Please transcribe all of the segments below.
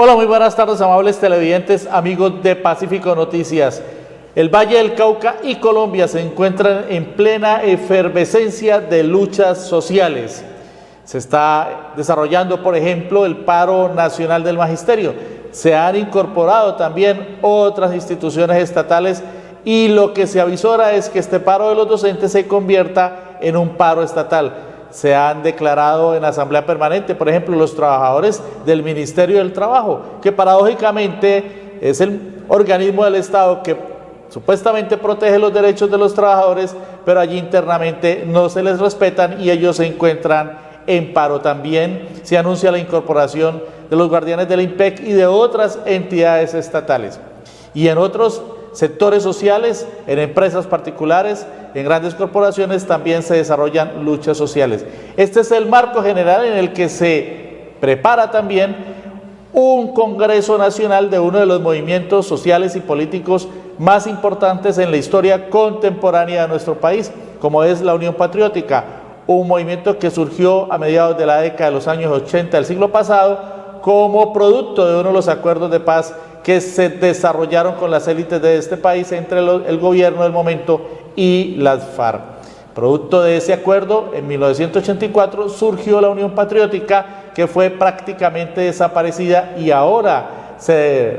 Hola, muy buenas tardes, amables televidentes, amigos de Pacífico Noticias. El Valle del Cauca y Colombia se encuentran en plena efervescencia de luchas sociales. Se está desarrollando, por ejemplo, el paro nacional del magisterio. Se han incorporado también otras instituciones estatales y lo que se avisora es que este paro de los docentes se convierta en un paro estatal. Se han declarado en asamblea permanente, por ejemplo, los trabajadores del Ministerio del Trabajo, que paradójicamente es el organismo del Estado que supuestamente protege los derechos de los trabajadores, pero allí internamente no se les respetan y ellos se encuentran en paro. También se anuncia la incorporación de los guardianes del IMPEC y de otras entidades estatales. Y en otros sectores sociales, en empresas particulares, en grandes corporaciones también se desarrollan luchas sociales. Este es el marco general en el que se prepara también un Congreso Nacional de uno de los movimientos sociales y políticos más importantes en la historia contemporánea de nuestro país, como es la Unión Patriótica, un movimiento que surgió a mediados de la década de los años 80 del siglo pasado como producto de uno de los acuerdos de paz que se desarrollaron con las élites de este país entre el gobierno del momento y las FARC. Producto de ese acuerdo, en 1984 surgió la Unión Patriótica, que fue prácticamente desaparecida y ahora se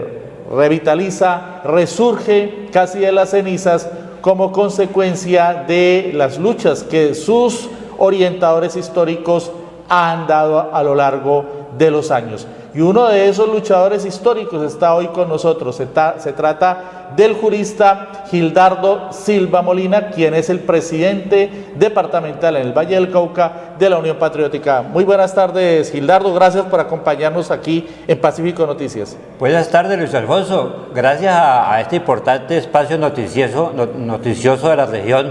revitaliza, resurge casi de las cenizas como consecuencia de las luchas que sus orientadores históricos han dado a lo largo de los años. Y uno de esos luchadores históricos está hoy con nosotros. Se trata del jurista Gildardo Silva Molina, quien es el presidente departamental en el Valle del Cauca de la Unión Patriótica. Muy buenas tardes, Gildardo. Gracias por acompañarnos aquí en Pacífico Noticias. Buenas tardes, Luis Alfonso. Gracias a este importante espacio noticioso de la región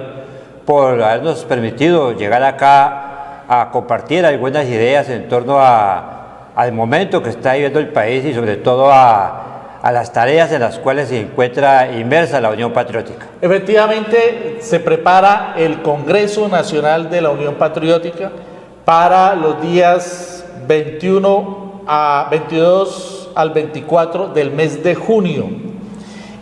por habernos permitido llegar acá a compartir algunas ideas en torno al momento que está viviendo el país y sobre todo a las tareas en las cuales se encuentra inmersa la Unión Patriótica. Efectivamente, se prepara el Congreso Nacional de la Unión Patriótica para los días 22 al 24 del mes de junio.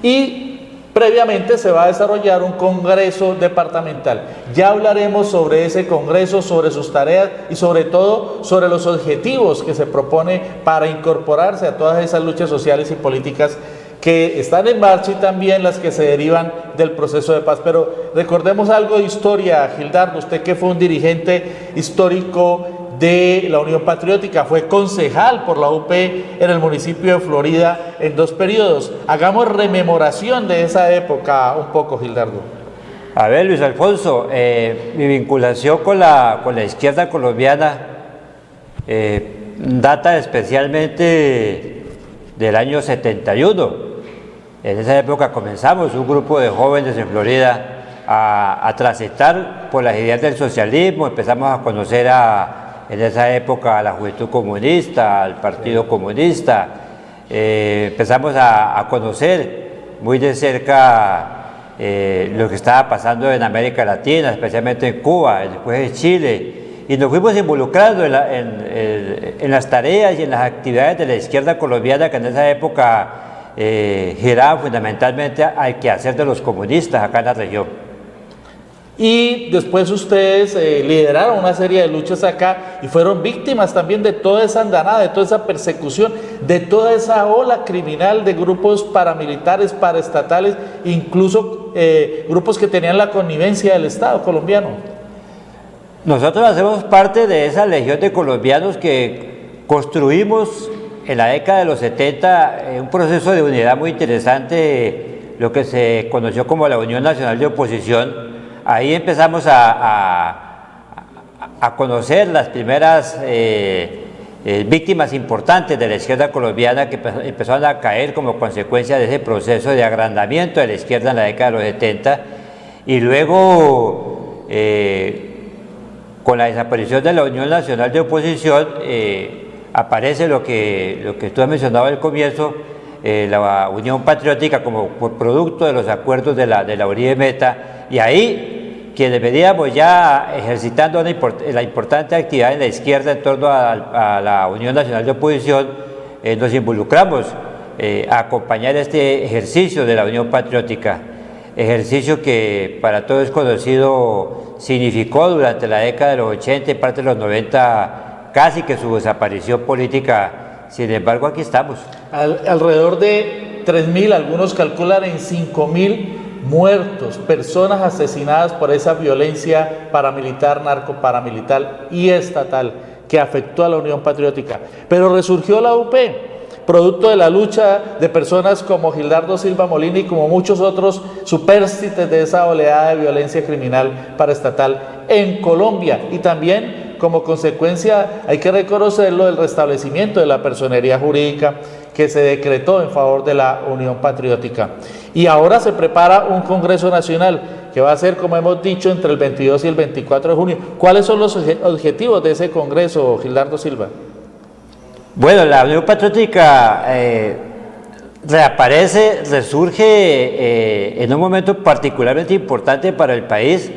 Y previamente se va a desarrollar un congreso departamental. Ya hablaremos sobre ese congreso, sobre sus tareas y sobre todo sobre los objetivos que se propone para incorporarse a todas esas luchas sociales y políticas que están en marcha y también las que se derivan del proceso de paz. Pero recordemos algo de historia, Gildardo, usted que fue un dirigente histórico de la Unión Patriótica, fue concejal por la UP en el municipio de Florida en 2 periodos. Hagamos rememoración de esa época un poco, Gildardo. A ver, Luis Alfonso, mi vinculación con la izquierda colombiana data especialmente del año 71. En esa época comenzamos un grupo de jóvenes en Florida a transitar por las ideas del socialismo. Empezamos a conocer en esa época a la Juventud Comunista, al Partido Comunista. Empezamos a conocer muy de cerca lo que estaba pasando en América Latina, especialmente en Cuba, después en Chile, y nos fuimos involucrando en las tareas y en las actividades de la izquierda colombiana que en esa época giraban fundamentalmente al quehacer de los comunistas acá en la región. Y después ustedes lideraron una serie de luchas acá y fueron víctimas también de toda esa andanada, de toda esa persecución, de toda esa ola criminal de grupos paramilitares, paraestatales, incluso grupos que tenían la connivencia del Estado colombiano. Nosotros hacemos parte de esa legión de colombianos que construimos en la década de los 70 un proceso de unidad muy interesante, lo que se conoció como la Unión Nacional de Oposición. Ahí empezamos a conocer las primeras víctimas importantes de la izquierda colombiana que empezaron a caer como consecuencia de ese proceso de agrandamiento de la izquierda en la década de los 70 y luego con la desaparición de la Unión Nacional de Oposición aparece lo que tú has mencionado al comienzo, la Unión Patriótica como producto de los acuerdos de la Uribe Meta, y ahí quienes veníamos ya ejercitando la importante actividad en la izquierda en torno a la Unión Nacional de Oposición, nos involucramos a acompañar este ejercicio de la Unión Patriótica, ejercicio que para todos es conocido, significó durante la década de los 80 y parte de los 90 casi que su desaparición política. Sin embargo, aquí estamos. Alrededor de 3.000, algunos calculan en 5.000 muertos, personas asesinadas por esa violencia paramilitar, narcoparamilitar y estatal que afectó a la Unión Patriótica. Pero resurgió la UP, producto de la lucha de personas como Gildardo Silva Molina y como muchos otros supérstites de esa oleada de violencia criminal paraestatal en Colombia, y también como consecuencia, hay que reconocerlo, del restablecimiento de la personería jurídica que se decretó en favor de la Unión Patriótica. Y ahora se prepara un Congreso Nacional que va a ser, como hemos dicho, entre el 22 y el 24 de junio. ¿Cuáles son los objetivos de ese Congreso, Gildardo Silva? Bueno, la Unión Patriótica reaparece, resurge en un momento particularmente importante para el país,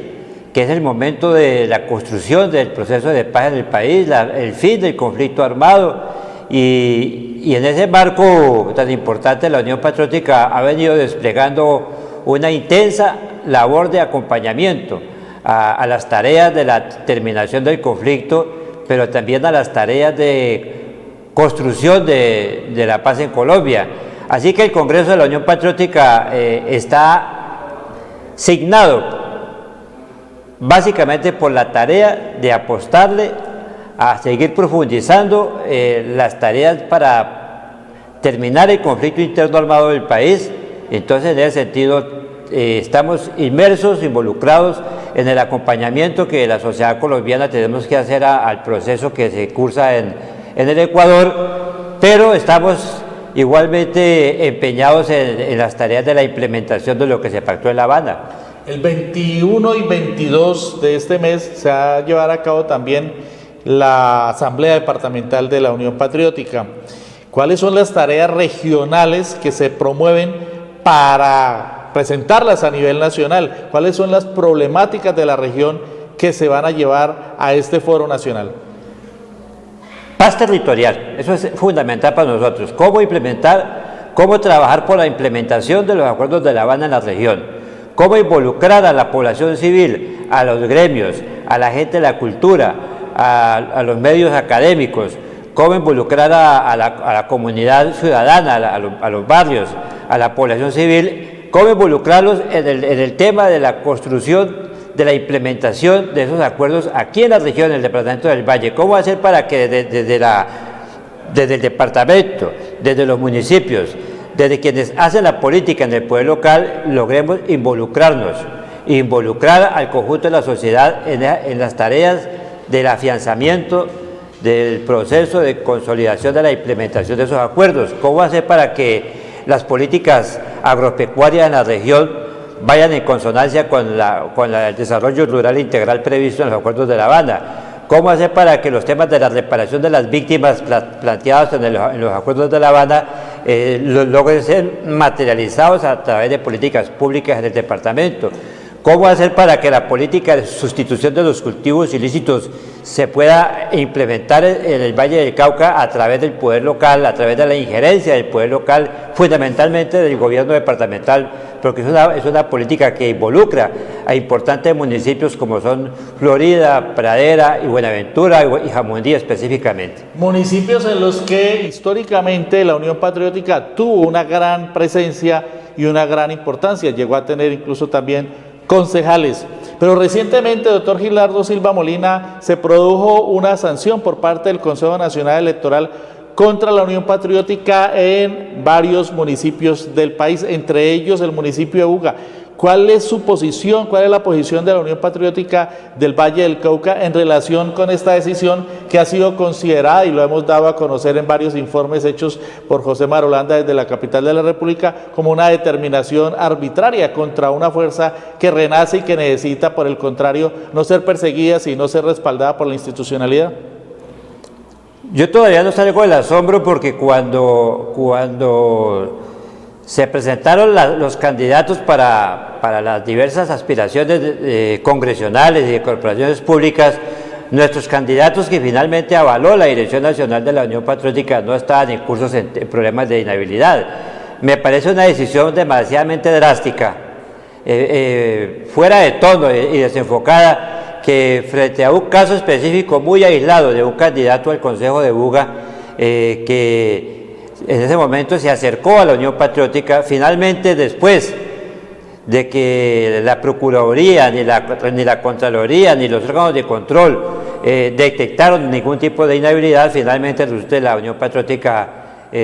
que es el momento de la construcción del proceso de paz en el país, el fin del conflicto armado, y en ese marco tan importante la Unión Patriótica ha venido desplegando una intensa labor de acompañamiento a las tareas de la terminación del conflicto, pero también a las tareas de construcción de la paz en Colombia. Así que el Congreso de la Unión Patriótica está signado básicamente por la tarea de apostarle a seguir profundizando las tareas para terminar el conflicto interno armado del país. Entonces, en ese sentido, estamos inmersos, involucrados en el acompañamiento que la sociedad colombiana tenemos que hacer al proceso que se cursa en el Ecuador, pero estamos igualmente empeñados en las tareas de la implementación de lo que se pactó en La Habana. El 21 y 22 de este mes se va a llevar a cabo también la Asamblea Departamental de la Unión Patriótica. ¿Cuáles son las tareas regionales que se promueven para presentarlas a nivel nacional? ¿Cuáles son las problemáticas de la región que se van a llevar a este foro nacional? Paz territorial, eso es fundamental para nosotros. Cómo trabajar por la implementación de los acuerdos de La Habana en la región. Cómo involucrar a la población civil, a los gremios, a la gente de la cultura, a los medios académicos. Cómo involucrar a la comunidad ciudadana, a los barrios, a la población civil. Cómo involucrarlos en el tema de la construcción, de la implementación de esos acuerdos aquí en la región, en el departamento del Valle. ¿Cómo hacer para que desde el departamento, desde los municipios, desde quienes hacen la política en el poder local, logremos involucrarnos, involucrar al conjunto de la sociedad en las tareas del afianzamiento del proceso de consolidación de la implementación de esos acuerdos? ¿Cómo hacer para que las políticas agropecuarias en la región vayan en consonancia con el desarrollo rural integral previsto en los acuerdos de La Habana? ¿Cómo hacer para que los temas de la reparación de las víctimas planteados en los acuerdos de La Habana logren ser materializados a través de políticas públicas en el departamento? ¿Cómo hacer para que la política de sustitución de los cultivos ilícitos se pueda implementar en el Valle del Cauca a través del poder local, a través de la injerencia del poder local, fundamentalmente del gobierno departamental? Porque es una política que involucra a importantes municipios como son Florida, Pradera y Buenaventura y Jamundí específicamente. Municipios en los que históricamente la Unión Patriótica tuvo una gran presencia y una gran importancia, llegó a tener incluso también concejales. Pero recientemente, doctor Gildardo Silva Molina, se produjo una sanción por parte del Consejo Nacional Electoral contra la Unión Patriótica en varios municipios del país, entre ellos el municipio de Buga. ¿Cuál es su posición, cuál es la posición de la Unión Patriótica del Valle del Cauca en relación con esta decisión que ha sido considerada, y lo hemos dado a conocer en varios informes hechos por José Marulanda desde la capital de la República, como una determinación arbitraria contra una fuerza que renace y que necesita, por el contrario, no ser perseguida, sino ser respaldada por la institucionalidad? Yo todavía no salgo del asombro porque cuando se presentaron los candidatos para las diversas aspiraciones congresionales y de corporaciones públicas, Nuestros candidatos que finalmente avaló la Dirección Nacional de la Unión Patriótica no estaban incursos en problemas de inhabilidad. Me parece una decisión demasiadamente drástica, fuera de tono y desenfocada, que frente a un caso específico muy aislado de un candidato al Consejo de Buga, que en ese momento se acercó a la Unión Patriótica, finalmente después de que la Procuraduría, ni la Contraloría, ni los órganos de control detectaron ningún tipo de inhabilidad, finalmente resulta la Unión Patriótica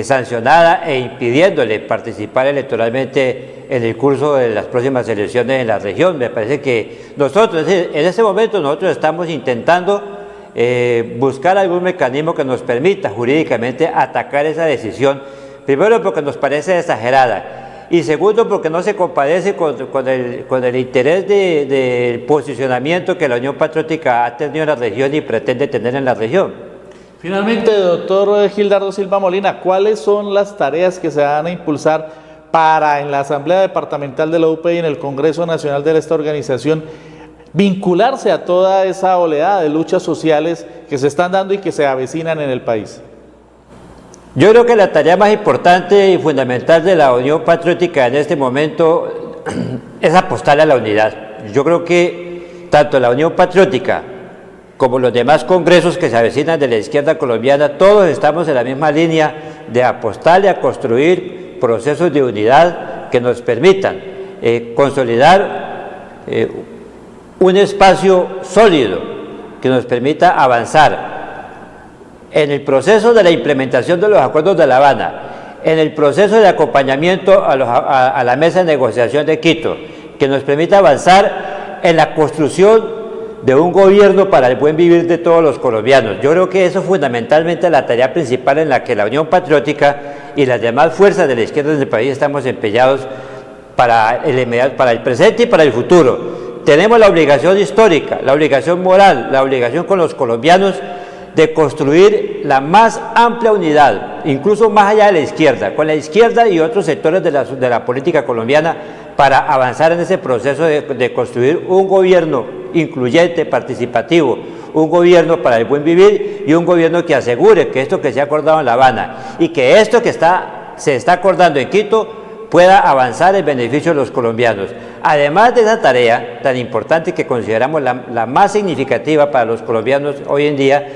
sancionada e impidiéndole participar electoralmente en el curso de las próximas elecciones en la región. Me parece que nosotros, en este momento, nosotros estamos intentando buscar algún mecanismo que nos permita jurídicamente atacar esa decisión, primero porque nos parece exagerada, y segundo porque no se compadece con el interés del posicionamiento que la Unión Patriótica ha tenido en la región y pretende tener en la región. Finalmente, doctor Gildardo Silva Molina, ¿cuáles son las tareas que se van a impulsar para en la Asamblea Departamental de la UP y en el Congreso Nacional de esta organización vincularse a toda esa oleada de luchas sociales que se están dando y que se avecinan en el país? Yo creo que la tarea más importante y fundamental de la Unión Patriótica en este momento es apostarle a la unidad. Yo creo que tanto la Unión Patriótica como los demás congresos que se avecinan de la izquierda colombiana, todos estamos en la misma línea de apostarle a construir procesos de unidad que nos permitan consolidar un espacio sólido que nos permita avanzar en el proceso de la implementación de los acuerdos de La Habana, en el proceso de acompañamiento a la mesa de negociación de Quito, que nos permita avanzar en la construcción de un gobierno para el buen vivir de todos los colombianos. Yo creo que eso es fundamentalmente la tarea principal en la que la Unión Patriótica y las demás fuerzas de la izquierda del país estamos empeñados para el presente y para el futuro. Tenemos la obligación histórica, la obligación moral, la obligación con los colombianos de construir la más amplia unidad, incluso más allá de la izquierda, con la izquierda y otros sectores de la política colombiana, para avanzar en ese proceso de construir un gobierno incluyente, participativo, un gobierno para el buen vivir y un gobierno que asegure que esto que se ha acordado en La Habana y que esto que se está acordando en Quito pueda avanzar en beneficio de los colombianos. Además de esa tarea tan importante que consideramos la más significativa para los colombianos hoy en día,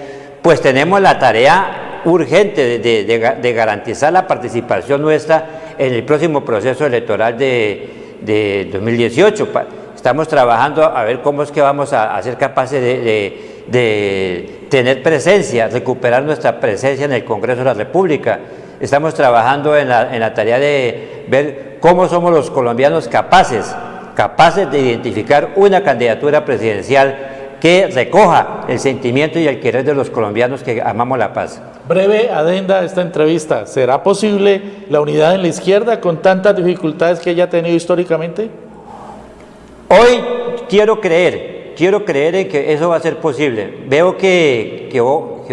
pues tenemos la tarea urgente de garantizar la participación nuestra en el próximo proceso electoral de 2018. Estamos trabajando a ver cómo es que vamos a ser capaces de tener presencia, recuperar nuestra presencia en el Congreso de la República. Estamos trabajando en la tarea de ver cómo somos los colombianos capaces de identificar una candidatura presidencial que recoja el sentimiento y el querer de los colombianos que amamos la paz. Breve adenda a esta entrevista. ¿Será posible la unidad en la izquierda con tantas dificultades que ella ha tenido históricamente? Hoy quiero creer en que eso va a ser posible. Veo que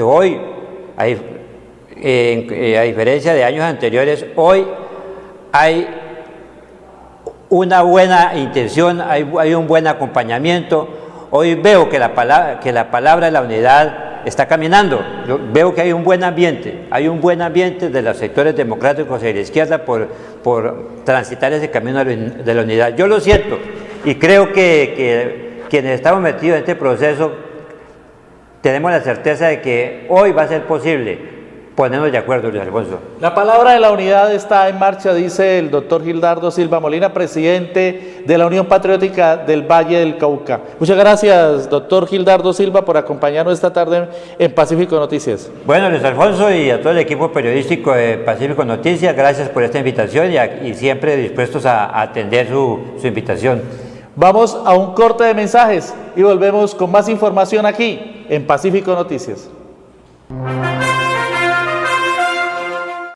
hoy, a diferencia de años anteriores, hoy hay una buena intención, hay un buen acompañamiento. Hoy veo que la palabra de la unidad está caminando. Yo veo que hay un buen ambiente de los sectores democráticos y de la izquierda por transitar ese camino de la unidad. Yo lo siento y creo que quienes estamos metidos en este proceso tenemos la certeza de que hoy va a ser posible ponernos de acuerdo, Luis Alfonso. La palabra de la unidad está en marcha, dice el doctor Gildardo Silva Molina, presidente de la Unión Patriótica del Valle del Cauca. Muchas gracias, doctor Gildardo Silva, por acompañarnos esta tarde en Pacífico Noticias. Bueno, Luis Alfonso, y a todo el equipo periodístico de Pacífico Noticias, gracias por esta invitación y siempre dispuestos a atender su invitación. Vamos a un corte de mensajes y volvemos con más información aquí en Pacífico Noticias.